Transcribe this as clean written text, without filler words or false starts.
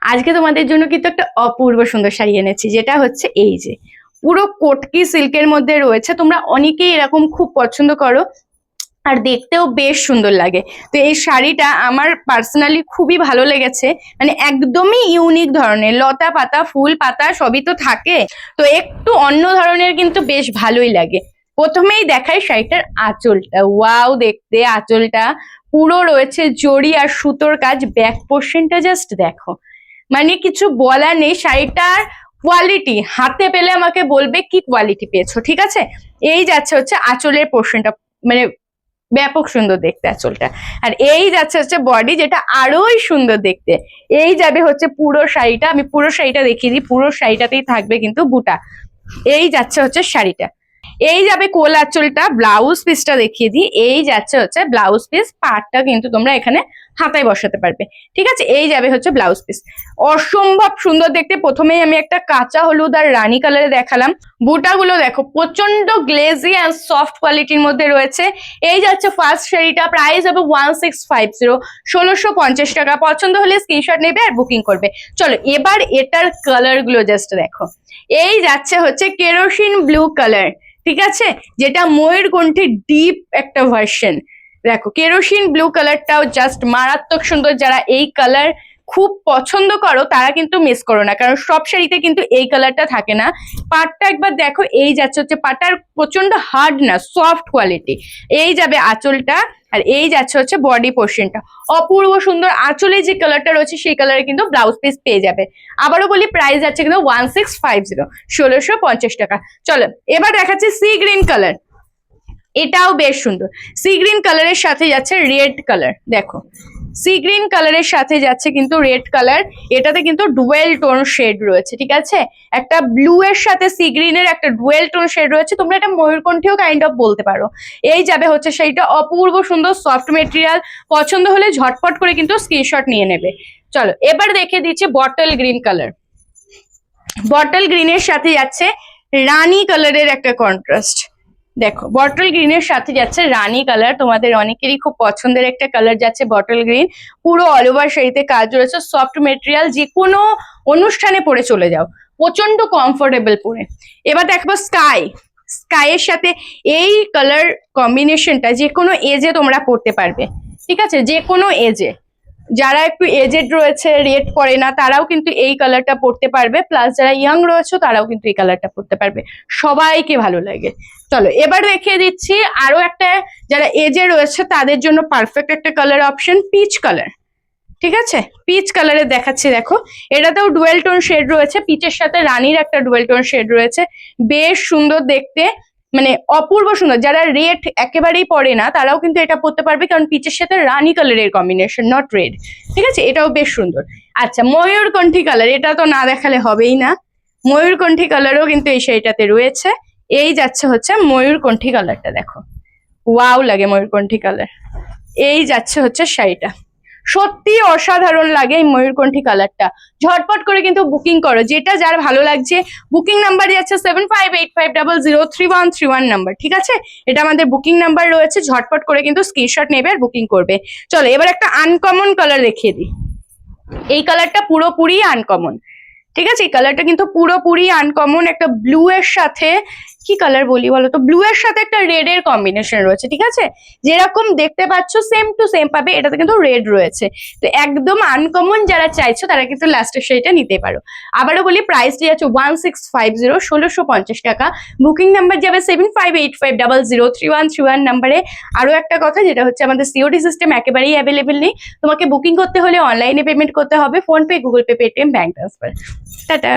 আজকে তোমাদের জন্য কিন্তু একটা অপূর্ব সুন্দর শাড়ি এনেছি, যেটা হচ্ছে এই যে পুরো কটকি সিল্কের মধ্যে রয়েছে। তোমরা অনেকেই এরকম খুব পছন্দ করো, আর দেখতেও বেশ সুন্দর লাগে। তো এই শাড়িটা আমার পার্সোনালি খুবই ভালো লেগেছে, মানে একদমই ইউনিক ধরনের, লতা পাতা ফুল পাতা সবই তো থাকে, তো একটু অন্য ধরনের কিন্তু বেশ ভালোই লাগে। প্রথমেই দেখাই শাড়িটার আঁচলটা, ওয়াও দেখতে আঁচলটা পুরো রয়েছে জড়ি আর সুতোর কাজ। ব্যাক পোর্শনটা জাস্ট দেখো, মানে কিছু বলার নেই। শাড়িটার কোয়ালিটি হাতে পেলে আমাকে বলবে কি কোয়ালিটি পেয়েছো, ঠিক আছে। এই যাচ্ছে হচ্ছে আঁচলের পোর্শনটা, মানে ব্যাপক সুন্দর দেখতে আঁচলটা। আর এই যাচ্ছে হচ্ছে বডি, যেটা আরোই সুন্দর দেখতে। এই যাবে হচ্ছে পুরো শাড়িটা, আমি পুরো শাড়িটা দেখিয়ে দিই। পুরো শাড়িটাতেই থাকবে কিন্তু বুটা। এই যাচ্ছে হচ্ছে শাড়িটা, এই যাবে কোল আঁচলটা। ব্লাউজ পিসটা দেখিয়ে দিই। এই যাচ্ছে হচ্ছে ব্লাউজ পিস, পাটটা কিন্তু তোমরা এখানে হাতায় বসাতে পারবে, ঠিক আছে। এই যাবে হচ্ছে ব্লাউজ পিস, অসম্ভব সুন্দর দেখতে। প্রথমেই আমি একটা কাঁচা হলুদ আর রানী কালারে দেখালাম। বুটাগুলো দেখো প্রচন্ড গ্লেজি আর সফট কোয়ালিটির মধ্যে রয়েছে। এই যাচ্ছে ফার্স্ট শাড়িটা, প্রাইস হবে 1650, 1650 টাকা। পছন্দ হলে স্ক্রিনশট নেবে আর বুকিং করবে। চলো এবার এটার কালার গুলো জাস্ট দেখো। এই যাচ্ছে হচ্ছে কেরোসিন ব্লু কালার, ঠিক আছে, যেটা ময়ূরকণ্ঠী ডিপ একটা ভার্সন। দেখো কেরোসিন ব্লু কালারটাও জাস্ট মারাত্মক সুন্দর। যারা এই কালার খুব পছন্দ করো তারা কিন্তু মিস করো না, কারণ সব শাড়িতে কিন্তু এই কালারটা থাকে না। পাটটা একবার দেখো, এই যাচ্ছে হচ্ছে পাটার প্রচন্ড হার্ড না, সফট কোয়ালিটি। এই যাবে আঁচলটা, আর এই যাচ্ছে হচ্ছে বডি পোর্শনটা। অপূর্ব সুন্দর। আঁচলে যে কালারটা রয়েছে সেই কালারে কিন্তু ব্লাউজ পিস পেয়ে যাবে। আবারও বলি প্রাইস যাচ্ছে কিন্তু 1650, 1650 টাকা। চলো এবার দেখাচ্ছি সি গ্রিন কালার। এটাও বেশ সুন্দর। সি গ্রিন কালারের সাথে যাচ্ছে রেড কালার, দেখো সি গ্রিন কালারের সাথে যাচ্ছে কিন্তু রেড কালার। এটাতে কিন্তু ডুয়েল টোন শেড রয়েছে, ঠিক আছে। একটা ব্লু এর সাথে সি গ্রিনের একটা ডুয়েল টোন শেড রয়েছে। তোমরা এটা ময়ূরকণ্ঠীও কাইন্ড অফ বলতে পারো। এই যাবে হচ্ছে সেইটা অপূর্ব সুন্দর সফট মেটেরিয়াল। পছন্দ হলে ঝটপট করে কিন্তু স্ক্রিনশট নিয়ে নেবে। চলো এবার দেখে দিচ্ছি বটল গ্রিন কালার। বটল গ্রিনের সাথে যাচ্ছে রানী কালারের একটা কন্ট্রাস্ট। দেখো বটল গ্রিনের সাথে যাচ্ছে রানী কালার, তোমাদের অনেকেরই খুব পছন্দের একটা কালার যাচ্ছে বটল গ্রিন। পুরো অল ওভার শাড়িতে কাজ রয়েছে, সফট মেটেরিয়াল, যে কোনো অনুষ্ঠানে পরে চলে যাও, প্রচন্ড কমফোর্টেবল পরে। এবার দেখবো স্কাই। স্কাইয়ের সাথে এই কালার কম্বিনেশনটা যে কোনো এজে তোমরা পরতে পারবে, ঠিক আছে, যে কোনো এজে। যারা একটু এজেড রয়েছে, রেড পরে না, তারাও কিন্তু এই কালারটা পরতে পারবে। প্লাস যারা ইয়াং রয়েছে তারাও কিন্তু এই কালারটা পরতে পারবে, সবাইকে ভালো লাগে। চলো এবার দেখিয়ে দিচ্ছি আরো একটা, যারা এজে রয়েছে তাদের জন্য পারফেক্ট একটা কালার অপশন, পিচ কালার, ঠিক আছে। পিচ কালারে দেখাচ্ছি, দেখো এটাতেও ডুয়েল টোন শেড রয়েছে। পিচের সাথে রানীর একটা ডুয়েল টোন শেড রয়েছে, বেশ সুন্দর দেখতে, মানে অপূর্ব সুন্দর। যারা রেড একেবারেই পরে না তারাও কিন্তু এটা পরতে পারবে, কারণ পিচের সাথে রানী কালারের কম্বিনেশন, নট রেড, ঠিক আছে। এটাও বেশ সুন্দর। আচ্ছা ময়ূরকণ্ঠী কালার, এটা তো না দেখালে হবেই না। ময়ূরকণ্ঠী কালারও কিন্তু এই শাড়িটাতে রয়েছে। এই যাচ্ছে হচ্ছে ময়ূরকণ্ঠী কালারটা, দেখো ওয়াও লাগে ময়ূরকণ্ঠী কালার। এই যাচ্ছে হচ্ছে শাড়িটা, সত্যি অসাধারণ লাগে এই ময়ূরকণ্ঠী কালারটা। ঝটপট করে কিন্তু বুকিং করো, যেটা যার ভালো লাগছে। বুকিং নাম্বার যাচ্ছে 7585003131 নাম্বার, ঠিক আছে। এটা আমাদের বুকিং নাম্বার রয়েছে, ঝটপট করে কিন্তু স্ক্রিনশট নেবে আর বুকিং করবে। চলো এবার একটা আনকমন কালার দেখিয়ে দিই। এই কালারটা পুরোপুরি আনকমন, ঠিক আছে। এই কালারটা কিন্তু পুরোপুরি আনকমন। একটা ব্লু এর সাথে, কি কালার বলি বলো তো, ব্লু এর সাথে একটা রেড এর কম্বিনেশন রয়েছে, ঠিক আছে। যেরকম দেখতে পাচ্ছ সেম টু সেম পাবে, এটাতে কিন্তু রেড রয়েছে। তো একদম আনকমন যারা চাইছো তারা কিন্তু লাস্টের শাড়িটা নিতে পারো। আবারও বলি প্রাইসটি আছে 1650, 1650 টাকা। বুকিং নাম্বার যাবে 7585003131 নাম্বারে। আরো একটা কথা, যেটা হচ্ছে আমাদের সিওডি সিস্টেম একেবারেই অ্যাভেলেবেল নেই। তোমাকে বুকিং করতে হলে অনলাইনে পেমেন্ট করতে হবে, PhonePe, Google pay, Paytm, bank transfer. Tata.